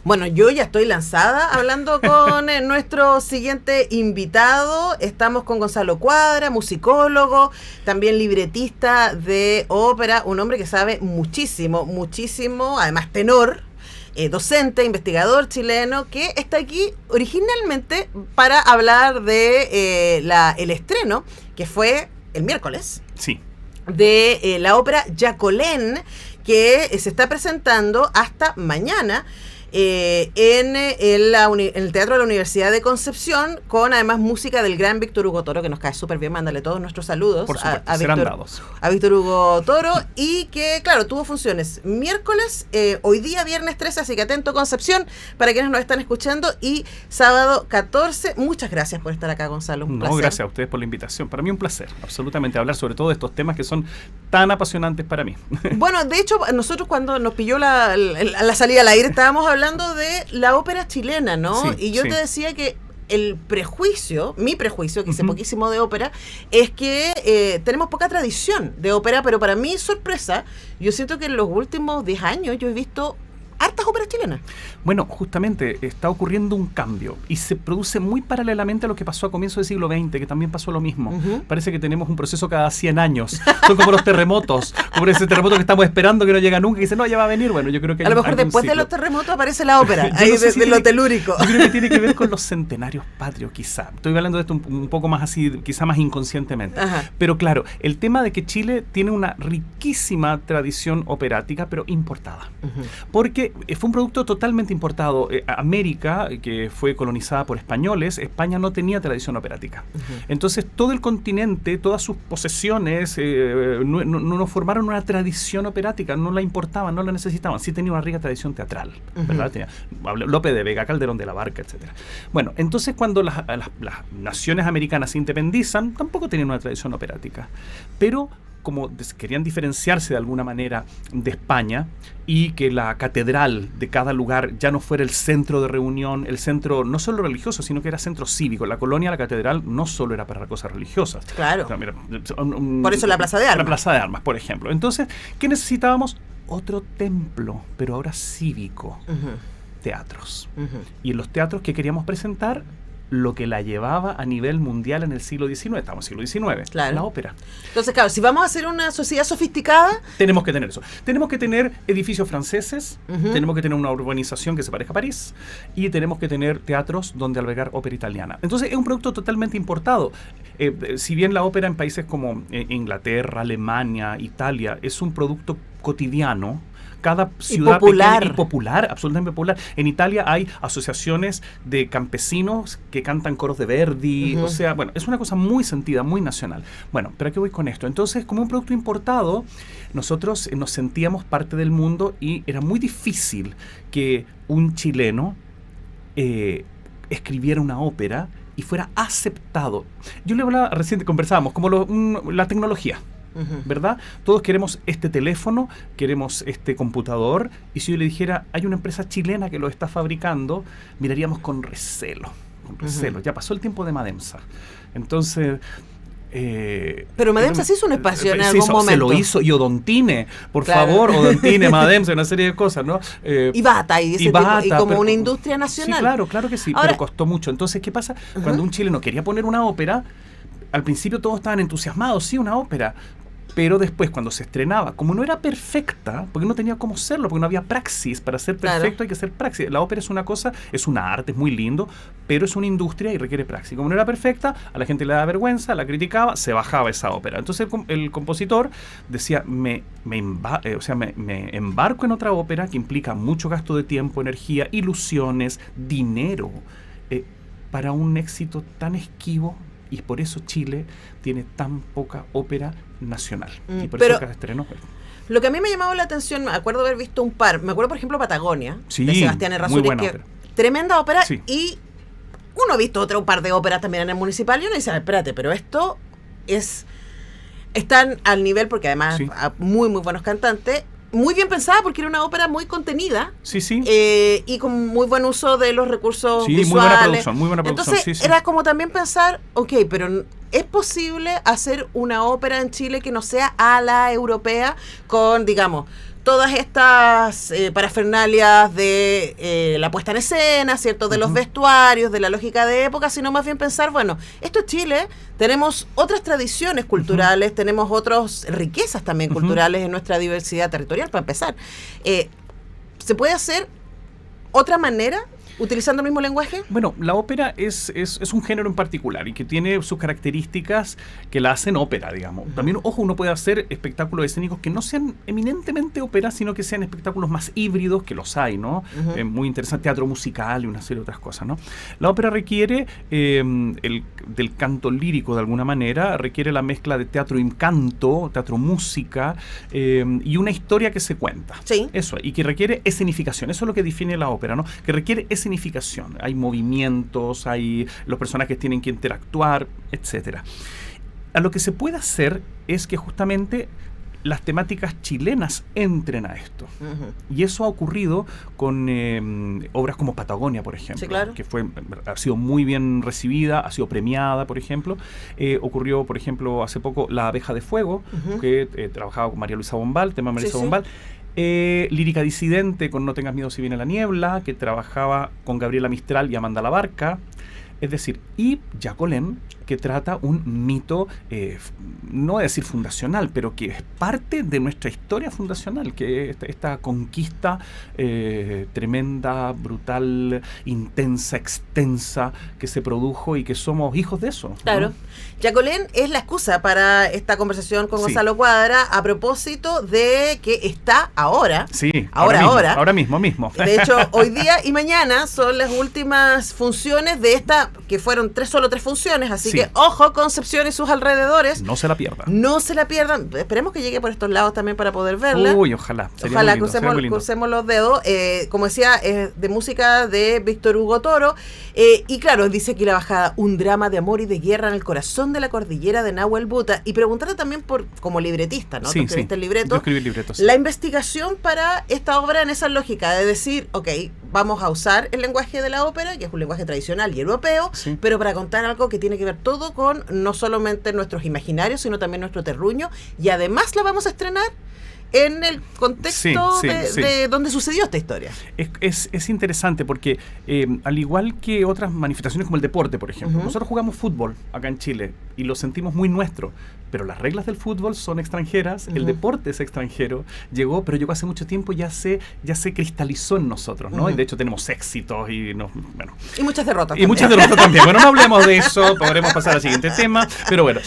Bueno, yo ya estoy lanzada hablando con nuestro siguiente invitado. Estamos con Gonzalo Cuadra, musicólogo, también libretista de ópera, un hombre que sabe muchísimo, además tenor, docente, investigador chileno, que está aquí originalmente para hablar de el estreno, que fue el miércoles. Sí. De la ópera Yacolén, que se está presentando hasta mañana en el Teatro de la Universidad de Concepción, con además música del gran Víctor Hugo Toro, que nos cae súper bien. Mándale todos nuestros saludos. Por supuesto, serán dados a Víctor Hugo Toro, y que, claro, tuvo funciones miércoles, hoy día viernes 13, así que atento, Concepción, para quienes nos están escuchando, y sábado 14. Muchas gracias por estar acá, Gonzalo. Un placer. Gracias a ustedes por la invitación. Para mí un placer, absolutamente, hablar sobre todo de estos temas que son tan apasionantes para mí. Bueno, de hecho, nosotros cuando nos pilló la salida al aire, estábamos hablando de la ópera chilena, ¿no? Sí, y yo te decía que el prejuicio, mi prejuicio, que hice poquísimo de ópera, es que tenemos poca tradición de ópera, pero para mi sorpresa, yo siento que en los últimos 10 años yo he visto hartas óperas chilenas. Bueno, justamente está ocurriendo un cambio y se produce muy paralelamente a lo que pasó a comienzos del siglo XX, que también pasó lo mismo. Parece que tenemos un proceso cada 100 años. Son como los terremotos, como ese terremoto que estamos esperando que no llega nunca y dice, no, ya va a venir. Bueno, yo creo que a lo mejor después de los terremotos aparece la ópera, ahí de lo telúrico. Yo creo que tiene que ver con los centenarios patrios, quizá. Estoy hablando de esto un poco más así, quizá más inconscientemente. Ajá. Pero claro, el tema de que Chile tiene una riquísima tradición operática, pero importada. Porque fue un producto totalmente importado. América, que fue colonizada por españoles, España no tenía tradición operática. Entonces, todo el continente, todas sus posesiones, no formaron una tradición operática, no la importaban, no la necesitaban. Sí tenía una rica tradición teatral, ¿verdad? Tenía Lope de Vega, Calderón de la Barca, etc. Bueno, entonces cuando las naciones americanas se independizan, tampoco tenían una tradición operática. Pero como querían diferenciarse de alguna manera de España y que la catedral de cada lugar ya no fuera el centro de reunión, el centro no solo religioso, sino que era centro cívico. La colonia, la catedral, no solo era para cosas religiosas. Claro. O sea, mira, por eso la Plaza de Armas. La Plaza de Armas, por ejemplo. Entonces, ¿qué necesitábamos? Otro templo, pero ahora cívico. Teatros. Y en los teatros que queríamos presentar, lo que la llevaba a nivel mundial en el siglo XIX. Estamos en el siglo XIX. Claro. La ópera. Entonces, claro, si vamos a hacer una sociedad sofisticada, tenemos que tener eso. Tenemos que tener edificios franceses, tenemos que tener una urbanización que se parezca a París, y tenemos que tener teatros donde albergar ópera italiana. Entonces, es un producto totalmente importado. Si bien la ópera en países como Inglaterra, Alemania, Italia, es un producto cotidiano, cada ciudad popular. Y popular, absolutamente popular. En Italia hay asociaciones de campesinos que cantan coros de Verdi, o sea, bueno, es una cosa muy sentida, muy nacional. Bueno, pero ¿a qué voy con esto? Entonces, como un producto importado, nosotros nos sentíamos parte del mundo y era muy difícil que un chileno escribiera una ópera y fuera aceptado. Yo le hablaba, recién conversábamos, como la tecnología. ¿Verdad? Todos queremos este teléfono, queremos este computador, y si yo le dijera, hay una empresa chilena que lo está fabricando, miraríamos con recelo. Ya pasó el tiempo de Mademsa. Entonces... pero Mademsa sí hizo un espacio en algún momento. Se lo hizo, y Odontine, por favor, Odontine, Mademsa, una serie de cosas, ¿no? Y Bata, y como una industria nacional. Sí, claro que sí. Ahora, pero costó mucho. Entonces, ¿qué pasa? Cuando un chileno quería poner una ópera, al principio todos estaban entusiasmados, sí, una ópera. Pero después, cuando se estrenaba, como no era perfecta, porque no tenía cómo serlo, porque no había praxis, para ser perfecto hay que hacer praxis. La ópera es una cosa, es una arte, es muy lindo, pero es una industria y requiere praxis. Como no era perfecta, a la gente le daba vergüenza, la criticaba, se bajaba esa ópera. Entonces el compositor decía, me embarco en otra ópera que implica mucho gasto de tiempo, energía, ilusiones, dinero, para un éxito tan esquivo. Y por eso Chile tiene tan poca ópera nacional. Y por eso cada estreno. Lo que a mí me ha llamado la atención, me acuerdo haber visto un par. Me acuerdo, por ejemplo, Patagonia, de Sebastián Errázuriz, que ópera. Tremenda ópera. Sí. Y uno ha visto un par de óperas también en el municipal y uno dice, espérate, pero esto están al nivel, porque además muy, muy buenos cantantes. Muy bien pensada, porque era una ópera muy contenida. Sí. Y con muy buen uso de los recursos visuales. Muy buena producción. Entonces, era como también pensar, pero ¿es posible hacer una ópera en Chile que no sea a la europea con, digamos, todas estas parafernalias de la puesta en escena, ¿cierto? De los vestuarios, de la lógica de época, sino más bien pensar, bueno, esto es Chile, tenemos otras tradiciones culturales, tenemos otras riquezas también culturales en nuestra diversidad territorial, para empezar. ¿Se puede hacer otra manera utilizando el mismo lenguaje? Bueno, la ópera es un género en particular y que tiene sus características que la hacen ópera, digamos. También, ojo, uno puede hacer espectáculos escénicos que no sean eminentemente ópera, sino que sean espectáculos más híbridos, que los hay, ¿no? Muy interesante, teatro musical y una serie de otras cosas, ¿no? La ópera requiere del canto lírico, de alguna manera, requiere la mezcla de teatro y canto, teatro música, y una historia que se cuenta. Sí. Eso, y que requiere escenificación. Eso es lo que define la ópera, ¿no? Que requiere escenificación. Hay movimientos, los personajes tienen que interactuar, etcétera. A lo que se puede hacer es que justamente las temáticas chilenas entren a esto. Y eso ha ocurrido con obras como Patagonia, por ejemplo, sí, claro, que ha sido muy bien recibida, ha sido premiada, por ejemplo. Ocurrió, por ejemplo, hace poco La Abeja de Fuego, que trabajaba con María Luisa Bombal, tema María Luisa Bombal. Lírica Disidente con No tengas miedo si viene la niebla, que trabajaba con Gabriela Mistral y Amanda Labarca. Es decir, y Yacolén, que trata un mito, no voy a decir fundacional, pero que es parte de nuestra historia fundacional, que es esta conquista tremenda, brutal, intensa, extensa, que se produjo y que somos hijos de eso, ¿no? Claro. Yacolén es la excusa para esta conversación con Gonzalo Cuadra a propósito de que está ahora. Sí, ahora mismo. De hecho, hoy día y mañana son las últimas funciones de esta, que fueron solo tres funciones, así que ojo, Concepción y sus alrededores. No se la pierdan. No se la pierdan. Esperemos que llegue por estos lados también para poder verla. Uy, ojalá. Ojalá, crucemos los dedos. Como decía, es de música de Víctor Hugo Toro. Y claro, dice aquí la bajada, un drama de amor y de guerra en el corazón de la cordillera de Nahuel Buta. Y preguntarle también como libretista, ¿no? Sí, Tú escribiste el libreto. Yo escribí el libreto, sí. La investigación para esta obra en esa lógica de decir, ok, vamos a usar el lenguaje de la ópera, que es un lenguaje tradicional y europeo, pero para contar algo que tiene que ver todo con no solamente nuestros imaginarios, sino también nuestro terruño, y además la vamos a estrenar en el contexto de donde sucedió esta historia. Es interesante porque al igual que otras manifestaciones como el deporte, por ejemplo, nosotros jugamos fútbol acá en Chile y lo sentimos muy nuestro, pero las reglas del fútbol son extranjeras, el deporte es extranjero, llegó hace mucho tiempo, ya se cristalizó en nosotros, ¿no? Y de hecho tenemos éxitos y muchas derrotas. Y muchas derrotas también. Bueno, no hablemos de eso, podremos pasar al siguiente tema, pero bueno,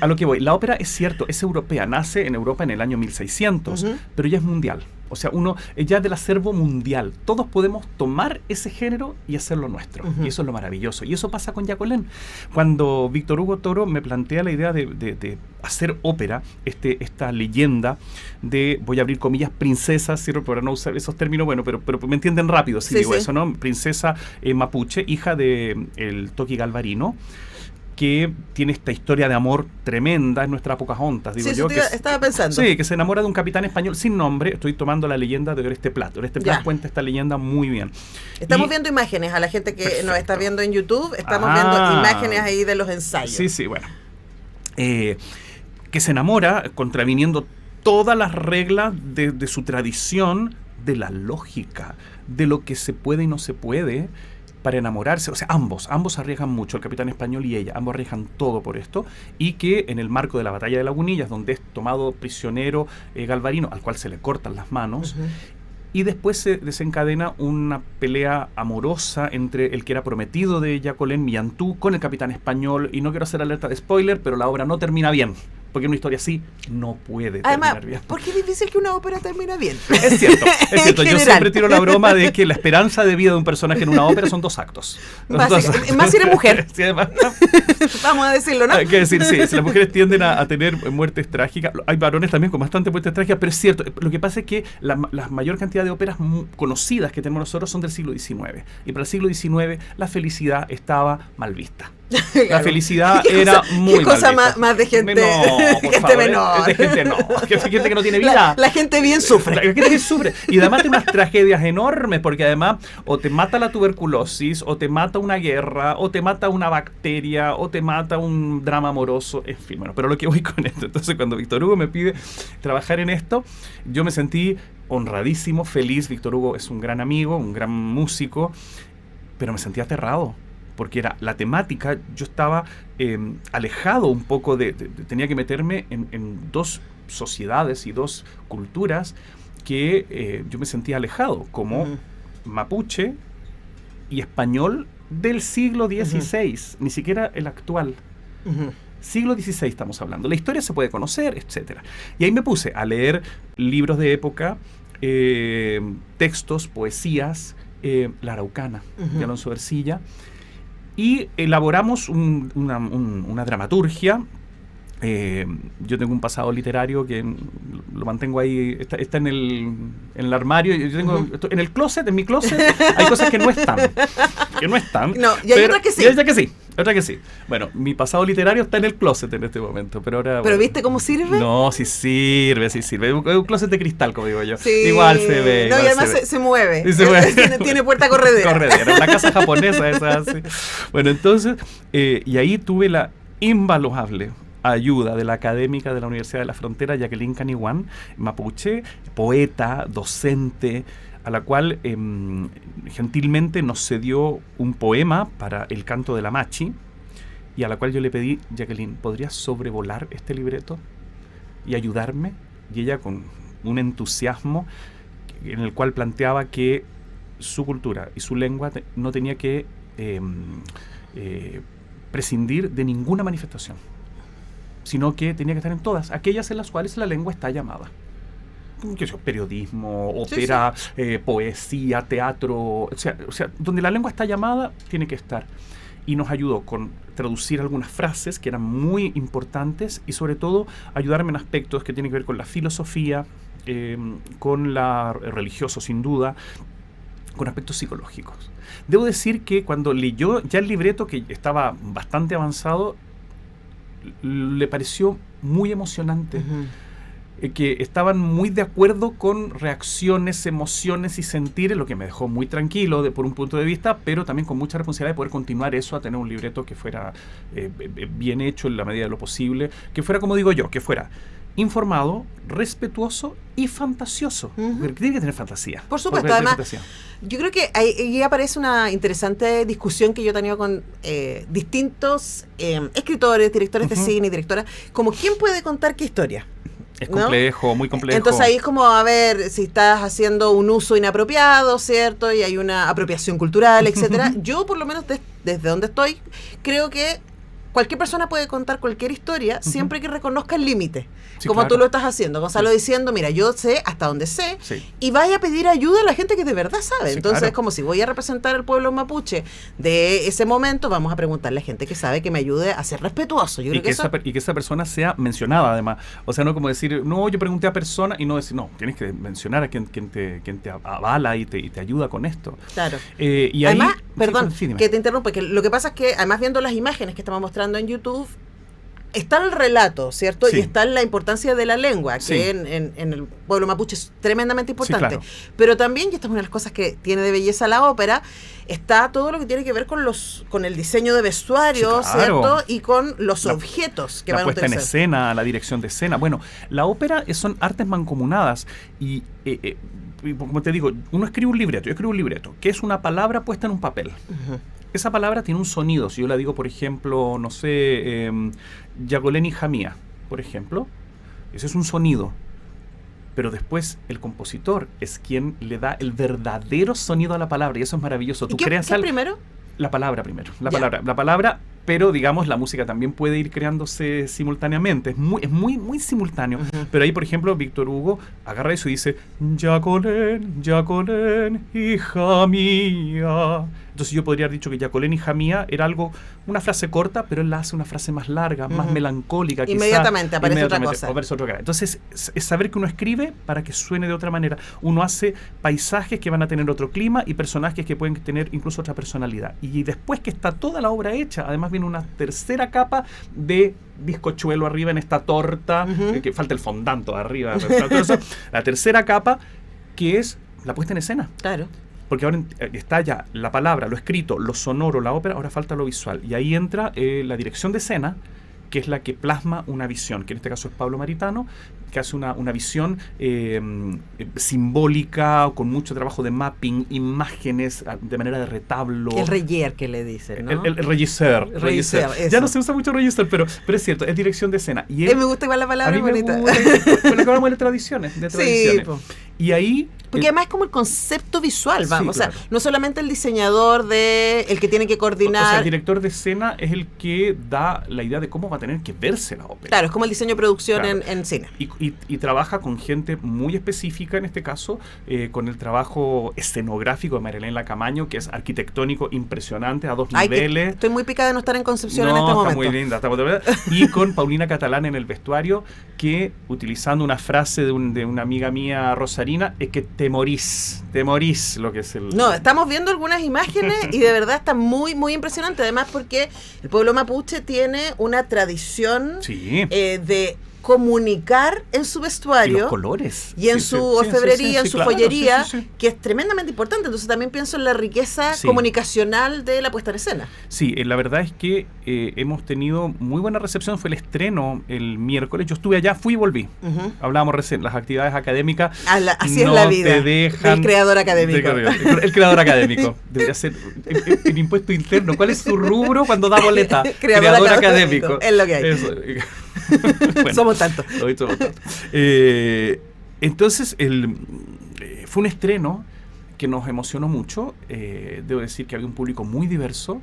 a lo que voy, la ópera es cierto, es europea, nace en Europa en el año 1600, pero ya es mundial. O sea, ya del acervo mundial, todos podemos tomar ese género y hacerlo nuestro. Y eso es lo maravilloso. Y eso pasa con Yacolén. Cuando Víctor Hugo Toro me plantea la idea de hacer ópera, esta leyenda de, voy a abrir comillas, princesa, cierro para no usar esos términos, bueno, pero me entienden rápido si digo eso, ¿no? Princesa mapuche, hija de el Toki Galvarino, que tiene esta historia de amor tremenda, es nuestra Pocahontas, digo yo. Estaba pensando. Sí, que se enamora de un capitán español sin nombre. Estoy tomando la leyenda de Oreste Plat. Oreste Plat cuenta esta leyenda muy bien. Estamos viendo imágenes, a la gente que nos está viendo en YouTube, estamos viendo imágenes ahí de los ensayos. Sí, bueno. Que se enamora contraviniendo todas las reglas de su tradición, de la lógica, de lo que se puede y no se puede, para enamorarse. O sea, ambos arriesgan mucho, el capitán español y ella, ambos arriesgan todo por esto, y que en el marco de la batalla de Lagunillas, donde es tomado prisionero Galvarino, al cual se le cortan las manos, y después se desencadena una pelea amorosa entre el que era prometido de Yacolén, Millantú, con el capitán español, y no quiero hacer alerta de spoiler, pero la obra no termina bien. Porque una historia así no puede terminar bien. Porque es difícil que una ópera termine bien. Es cierto. Yo siempre tiro la broma de que la esperanza de vida de un personaje en una ópera son 2 actos. Más si eres mujer. Sí, además, vamos a decirlo, ¿no? Hay que decir, sí, las mujeres tienden a tener muertes trágicas. Hay varones también con bastantes muertes trágicas, pero es cierto. Lo que pasa es que la mayor cantidad de óperas conocidas que tenemos nosotros son del siglo XIX. Y para el siglo XIX la felicidad estaba mal vista. La felicidad era muy mal vista. ¿Qué cosa más de gente, menor? De gente que no tiene vida. La gente bien sufre. La gente bien sufre. Y además tiene unas tragedias enormes, porque además o te mata la tuberculosis, o te mata una guerra, o te mata una bacteria, o te mata un drama amoroso, en fin. Bueno, pero lo que voy con esto, entonces cuando Víctor Hugo me pide trabajar en esto, yo me sentí honradísimo, feliz. Víctor Hugo es un gran amigo, un gran músico, pero me sentía aterrado, porque era la temática. Yo estaba alejado un poco tenía que meterme en dos sociedades y dos culturas que yo me sentía alejado, como mapuche y español del siglo XVI, ni siquiera el actual. Siglo XVI estamos hablando. La historia se puede conocer, etcétera. Y ahí me puse a leer libros de época, textos, poesías, La Araucana, de Alonso de Ercilla, y elaboramos una dramaturgia. Yo tengo un pasado literario que lo mantengo ahí, está en el armario. Yo tengo en el closet, en mi closet hay cosas que no están. No, y hay otras que sí. Y hay otras que sí. Bueno, mi pasado literario está en el closet en este momento, pero ahora... ¿Pero viste cómo sirve? No, sí sirve. Es un closet de cristal, como digo yo. Sí. Igual se ve. No, y además se mueve. Y se mueve. Tiene puerta corredera. Una casa japonesa esa así. Bueno, entonces, y ahí tuve la invaluable ayuda de la académica de la Universidad de la Frontera, Jacqueline Caniwan, mapuche, poeta, docente, a la cual gentilmente nos cedió un poema para el canto de la Machi, y a la cual yo le pedí: Jacqueline, ¿podrías sobrevolar este libreto y ayudarme? Y ella, con un entusiasmo en el cual planteaba que su cultura y su lengua no tenía que prescindir de ninguna manifestación, sino que tenía que estar en todas, aquellas en las cuales la lengua está llamada. Periodismo, ópera, poesía, teatro, o sea, donde la lengua está llamada, tiene que estar. Y nos ayudó con traducir algunas frases que eran muy importantes, y sobre todo ayudarme en aspectos que tienen que ver con la filosofía, con la religioso sin duda, con aspectos psicológicos. Debo decir que cuando leyó ya el libreto, que estaba bastante avanzado, le pareció muy emocionante, que estaban muy de acuerdo con reacciones, emociones y sentires, lo que me dejó muy tranquilo por un punto de vista, pero también con mucha responsabilidad de poder continuar eso, a tener un libreto que fuera bien hecho en la medida de lo posible, que fuera, como digo yo, que fuera informado, respetuoso y fantasioso. Tiene que tener fantasía. Por supuesto, además, yo creo que ahí aparece una interesante discusión que yo he tenido con distintos escritores, directores de cine y directoras, como ¿quién puede contar qué historia? Es complejo, ¿no? Muy complejo. Entonces ahí es como, a ver, si estás haciendo un uso inapropiado, ¿cierto? Y hay una apropiación cultural, etcétera. Yo, por lo menos, desde donde estoy, creo que cualquier persona puede contar cualquier historia siempre que reconozca el límite, sí, como claro. Tú lo estás haciendo, Gonzalo, diciendo, mira, yo sé hasta donde sé, y vaya a pedir ayuda a la gente que de verdad sabe. Sí, entonces, claro. Es como si voy a representar al pueblo mapuche de ese momento, vamos a preguntarle a gente que sabe que me ayude a ser respetuoso. Yo creo y que esa persona sea mencionada, además. O sea, no como decir, no, yo pregunté a persona, y no decir, no, tienes que mencionar a quien te avala y te ayuda con esto. Claro. Y además, ahí, perdón, que te interrumpa, que lo que pasa es que, además, viendo las imágenes que estamos mostrando en YouTube, está el relato, ¿cierto? Sí. Y está la importancia de la lengua, que en el pueblo mapuche es tremendamente importante. Sí, claro. Pero también, y esta es una de las cosas que tiene de belleza la ópera, está todo lo que tiene que ver con el diseño de vestuario, sí, claro. ¿Cierto? Y con los objetos que van a utilizar. La puesta en escena, la dirección de escena. Bueno, la ópera son artes mancomunadas y como te digo, uno escribe un libreto, yo escribo un libreto, que es una palabra puesta en un papel. Esa palabra tiene un sonido. Si yo la digo, por ejemplo, no sé, Yacolén hija mía, por ejemplo, ese es un sonido. Pero después el compositor es quien le da el verdadero sonido a la palabra, y eso es maravilloso. ¿Y qué primero? La palabra primero. La palabra, pero digamos, la música también puede ir creándose simultáneamente. Es muy simultáneo. Pero ahí, por ejemplo, Víctor Hugo agarra eso y dice, Yacolén, Yacolén, hija mía. Entonces yo podría haber dicho que Yacolén, hija mía, era una frase corta, pero él la hace una frase más larga, más melancólica. Inmediatamente aparece otra cosa. Entonces es saber que uno escribe para que suene de otra manera. Uno hace paisajes que van a tener otro clima y personajes que pueden tener incluso otra personalidad. Y después que está toda la obra hecha, además viene una tercera capa de bizcochuelo arriba en esta torta, que falta el fondant arriba. La tercera capa, que es la puesta en escena. Claro. Porque ahora está ya la palabra, lo escrito, lo sonoro, la ópera, ahora falta lo visual. Y ahí entra la dirección de escena, que es la que plasma una visión, que en este caso es Pablo Maritano, que hace una visión simbólica, con mucho trabajo de mapping, imágenes de manera de retablo. El reyer que le dicen, ¿no? El regisseur. Ya no se usa mucho regisseur, pero es cierto, es dirección de escena. Y me gusta igual la palabra, bonita. Con la que hablamos de tradiciones. Sí, y ahí... Porque además es como el concepto visual, vamos. Sí, claro. O sea, no solamente el diseñador el que tiene que coordinar. O sea, el director de escena es el que da la idea de cómo va a tener que verse la ópera. Claro, es como el diseño de producción, claro, en cine. Y trabaja con gente muy específica, en este caso, con el trabajo escenográfico de Marilén Lacamaño, que es arquitectónico impresionante, a 2 niveles. Estoy muy picada de no estar en Concepción en este momento. Está muy linda. Y con Paulina Catalán en el vestuario, que, utilizando una frase de una amiga mía, Rosarina, es que te morís, lo que es el... No, estamos viendo algunas imágenes y de verdad está muy, muy impresionante. Además porque el pueblo mapuche tiene una tradición de comunicar en su vestuario. Y los colores. Y en su orfebrería, en su joyería, que es tremendamente importante. Entonces también pienso en la riqueza comunicacional de la puesta en escena. Sí, la verdad es que hemos tenido muy buena recepción. Fue el estreno el miércoles. Yo estuve allá, fui y volví. Hablábamos recién, las actividades académicas así no es la vida te dejan del creador académico. El creador académico. Debería ser el impuesto interno. ¿Cuál es su rubro cuando da boleta? Creador académico. Es lo que hay. Eso. Bueno, somos tantos. Entonces, fue un estreno que nos emocionó mucho. Debo decir que había un público muy diverso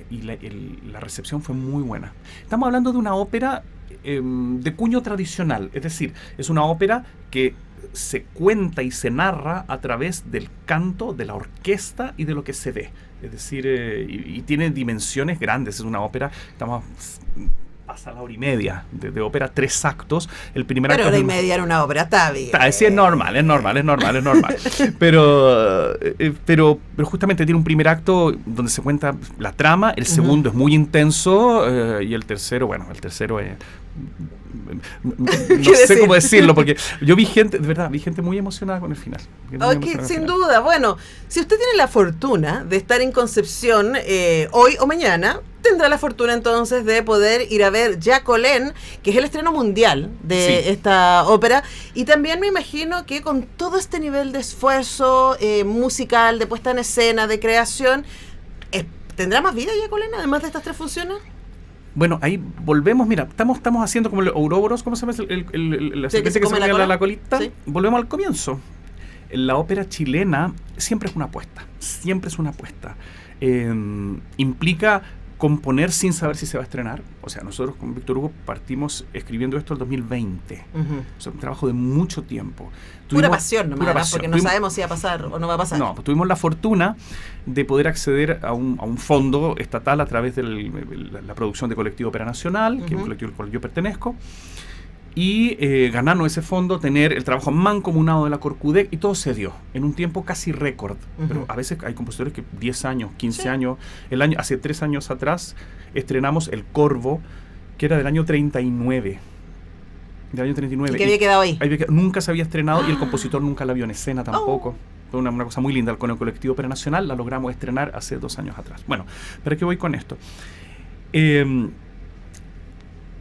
y la recepción fue muy buena. Estamos hablando de una ópera de cuño tradicional, es decir, es una ópera que se cuenta y se narra a través del canto, de la orquesta y de lo que se ve. Es decir, y tiene dimensiones grandes. Es una ópera, pasa la hora y media de ópera, 3 actos. El primer acto. Pero hora y media era una ópera, está bien. Sí, es normal. pero justamente tiene un primer acto donde se cuenta la trama, el segundo es muy intenso y el tercero es... No sé cómo decirlo, porque yo vi gente muy emocionada con el final. Sin duda. Bueno, si usted tiene la fortuna de estar en Concepción hoy o mañana, tendrá la fortuna entonces de poder ir a ver Jacqueline, que es el estreno mundial de esta ópera. Y también me imagino que con todo este nivel de esfuerzo musical, de puesta en escena, de creación, ¿tendrá más vida Jacqueline, además de estas 3 funciones? Bueno, ahí volvemos, mira, estamos haciendo como el Ouroboros, ¿cómo se llama? La serpiente que se come la colita. Sí. Volvemos al comienzo. La ópera chilena siempre es una apuesta, implica componer sin saber si se va a estrenar. O sea, nosotros con Víctor Hugo partimos escribiendo esto en 2020. O sea, un trabajo de mucho tiempo. Pura pasión, porque no sabemos si va a pasar o no va a pasar. No, pues tuvimos la fortuna de poder acceder a un fondo estatal a través de la producción de Colectivo Ópera Nacional, que es un colectivo al cual yo pertenezco, y ganarnos ese fondo, tener el trabajo mancomunado de la Corcudec, y todo se dio en un tiempo casi récord. Pero a veces hay compositores que 10 años, 15 años, hace 3 años atrás estrenamos El Corvo, que era del año 39. Del año 39. ¿Y que había quedado ahí? Nunca se había estrenado y el compositor nunca la vio en escena tampoco. Fue una cosa muy linda. Con el Colectivo Ópera Nacional la logramos estrenar hace 2 años atrás. Bueno, ¿para qué voy con esto?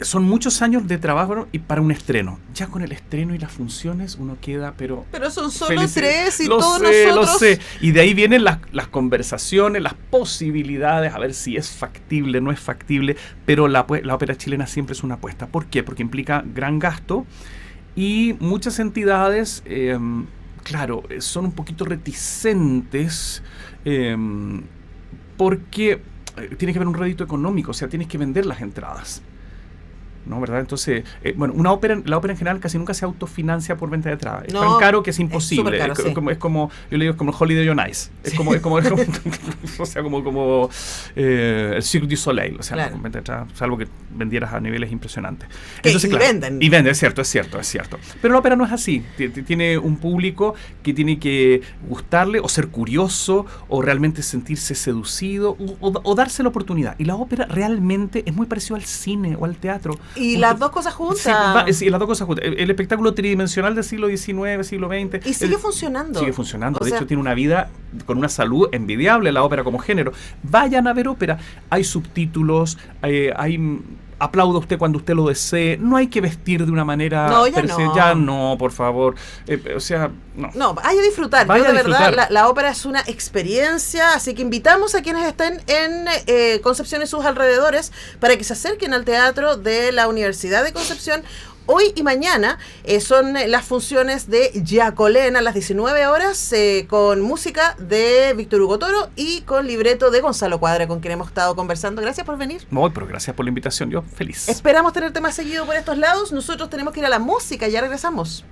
Son muchos años de trabajo y para un estreno. Ya con el estreno y las funciones uno queda, pero son solo 3 y lo todos sé, nosotros... Lo sé. Y de ahí vienen las conversaciones, las posibilidades, a ver si es factible, no es factible, pero la ópera chilena siempre es una apuesta. ¿Por qué? Porque implica gran gasto y muchas entidades, claro, son un poquito reticentes porque tiene que haber un rédito económico, o sea, tienes que vender las entradas. ¿No? ¿Verdad? Entonces, la ópera en general casi nunca se autofinancia por venta de entrada. Es tan caro que es imposible. Es como, yo le digo, es como el Holiday on Ice. Es como o sea, como el Cirque du Soleil. O sea, claro. Venta de entrada, salvo que vendieras a niveles impresionantes. Entonces, venden. Y venden, es cierto. Pero la ópera no es así. Tiene un público que tiene que gustarle, o ser curioso, o realmente sentirse seducido, o darse la oportunidad. Y la ópera realmente es muy parecido al cine o al teatro. Y las dos cosas juntas. Sí, las dos cosas juntas. El espectáculo tridimensional del siglo XIX, siglo XX. Y sigue funcionando. Sigue funcionando. De hecho, tiene una vida con una salud envidiable la ópera como género. Vayan a ver ópera. Hay subtítulos, hay aplauda usted cuando usted lo desee, no hay que vestir de una manera... No, ya no, por favor, o sea, no. No, vaya a disfrutar. Vaya Yo, de a disfrutar. verdad, la ópera es una experiencia, así que invitamos a quienes estén en Concepción y sus alrededores para que se acerquen al teatro de la Universidad de Concepción. Hoy y mañana son las funciones de Yacolén a las 19 horas con música de Víctor Hugo Toro y con libreto de Gonzalo Cuadra, con quien hemos estado conversando. Gracias por venir. No, pero gracias por la invitación, yo feliz. Esperamos tenerte más seguido por estos lados. Nosotros tenemos que ir a la música, ya regresamos.